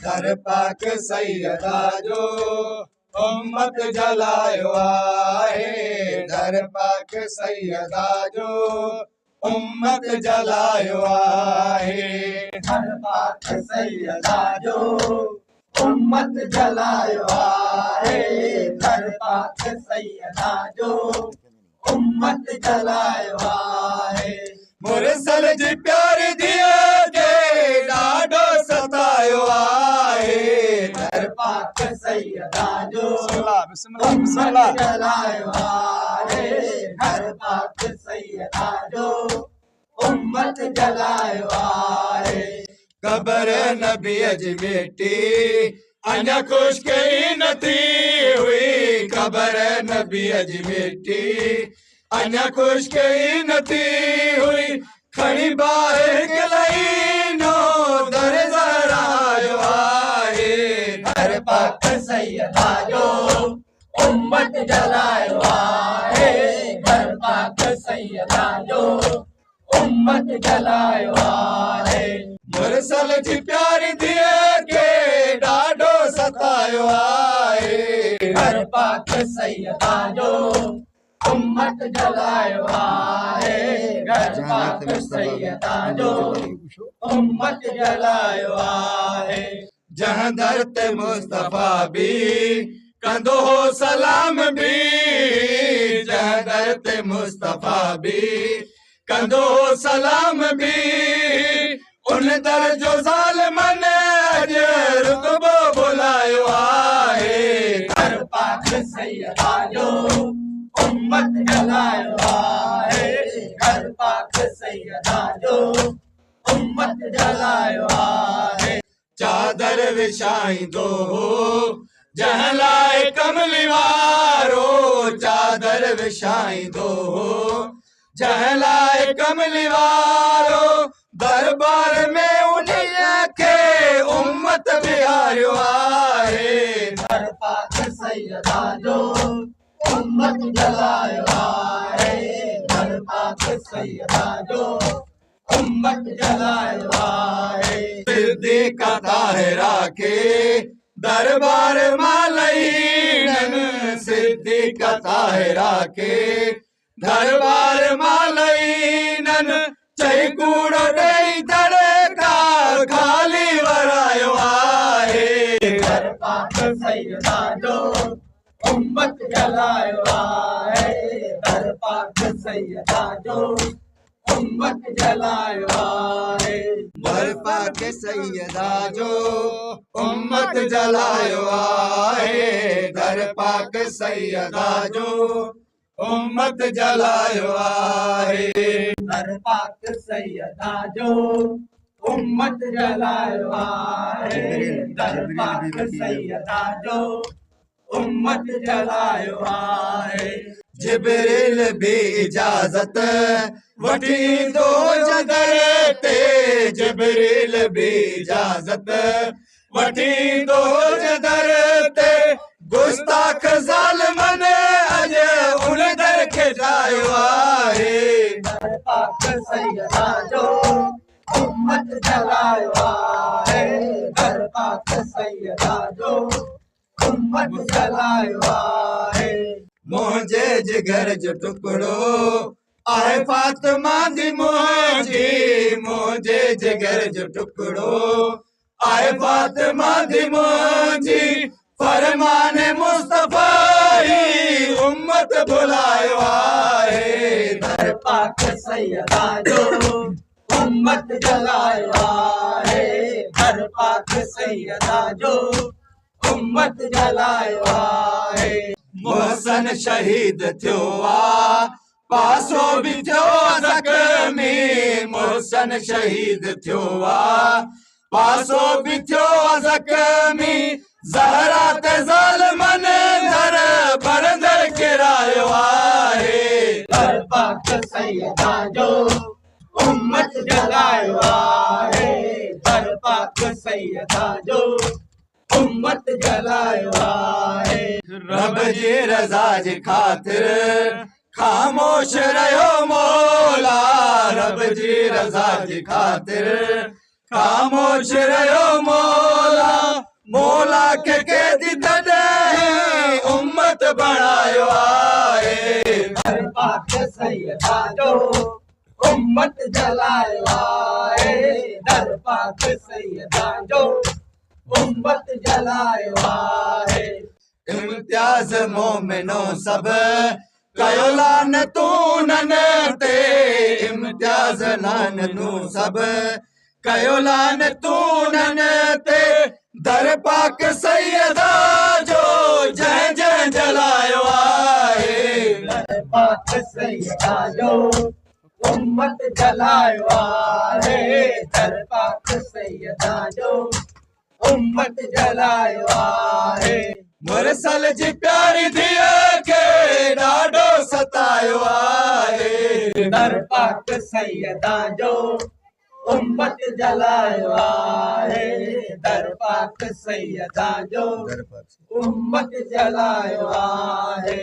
दर पाक सैयदा जो उम्मत जलायो आहे। दर पाक सैयदा जो उम्मत जलायो आहे। दर पाक सैयदा जो उम्मत जलायो आहे। दर पाक सैयदा जो उम्मत जलायो आहे। मुरसल जी प्यार दिया के ॾाढो सतायो आहे। दर पाक सैयदा जो उम्मत जलायो आहे। दर पाक सैयदा जो उम्मत जलायो आहे। कबर नबीअ जी मिटी अञा खुश्क ई न थी हुई। कबर नबीअ जी मिटी अञा खुश्क ई न थी हुई। खणी ॿाहिरि कलईनो दर ज़हरायो आहे। दर पाक सैयदा जो उम्मत जलायो आहे। दर पाक सैयदा जो उम्मत जलायो आहे। मुरसल जी प्यारी दिए के ॾाढो सतायो आहे। दर पाक सैयदा जो उम्मत जलायो आहे। दर पाक सैयदा जो उम्मत जलायो आहे। जहां दर ते मुस्तफा भी कंदो हो सलाम भी। जहां दर ते मुस्तफा भी कंदो हो सलाम भी। उन दर जो ज़ालिमन अॼु रुतबो बुलायो आहे। दर पाक सैयदा जो उम्मत जलायो आहे। दर पाक सैयदा जो उम्मत जलायो आहे। चादर विछाईंदो हो जंहिं लाइ कमली वारो। चादर विछाईंदो हो जंहिं लाइ कमली वारो। दरबार में उन्हीअ खे उम्मत बिहारियो आहे। दर पाक सैयदा जो उम्मत जलायो आहे। दर पाक सैयदा जो उम्मत जलायो आहे। सिद्दीक़ ताहिरा के दरबार मां लईननि। सिद्दीक़ ताहिरा के दरबार मां लईननि। चई कूड़ो ॾेई दड़का खाली वरायो आहे। दर पाक सैयदा जो उम्मत जलायो आहे। दर पाक सैयदा जो उम्मत जलायो आहे। दर पाक सैयदा जो उम्मत जलायो आहे। दर पाक सैयदा जो उम्मत जलायो आहे। दर पाक सैयदा जो उम्मत जलायो आहे। दर पाक सैयदा जो उम्मत जलायो आहे। जिब्रील भी इजाजत वठी दो जदर ते। जिब्रील भी इजाजत वठी दो जदर ते। गुस्ताख ज़ालिमन अॼु उन दर खे ठाहियो आहे। दर पाक सैयदा जो उम्मत जलायो आहे। दर पाक सैयदा जो उम्मत जलायो आहे। मुंहिंजे जिगर जो टुकड़ो आहे फातिमा दी मुंहिंजी। मुंहिंजे जिगर जो टुकड़ो आहे फातिमा दी मुंहिंजी। फरमाने मुस्तफा ही उम्मत बुलायो आहे। दर पाक सैयदा जो उम्मत जलायो आहे। दर पाक सैयदा जो उम्मत जलायो आहे। मोहसन शहीद थियो आ पासो भी थियो ज़ख़्मी। मोहसन शहीद थियो आ पासो भी थियो ज़ख़्मी। ज़हरा ते ज़ालिमन दर बरदर किरायो आहे। दर पाक सैयदा जो उम्मत जलायो आहे। दर पाक सैयदा जो उम्मत जलायो आहे। रब जी रज़ा जी ख़ातिर खामोश रहियो मौला। रब जी रज़ा जी ख़ातिर खामोश रहियो मौला। मौला के कैदी तॾहिं उम्मत बणायो आहे दर पाक सैयदा जो उम्मत जलायो आहे दर पाक सैयदा जो उम्मत जलायो आहे इम्तियाज़ मोमिनो सब कयो लानतूं नन ते इम्तियाज़ लानतूं सब कयो लानतूं नन ते दर पाक सैयदा जो जंहिं जंहिं जलायो आहे दर पाक सैयदा जो उम्मत जलायो आहे दर पाक सैयदा जो उम्मत जलायो आहे मुरसल जी प्यारी धीअ खे ॾाढो सतायो आहे दर पाक सैयदा जो उम्मत जलायो आहे दर पाक सैयदा जो उम्मत जलायो आहे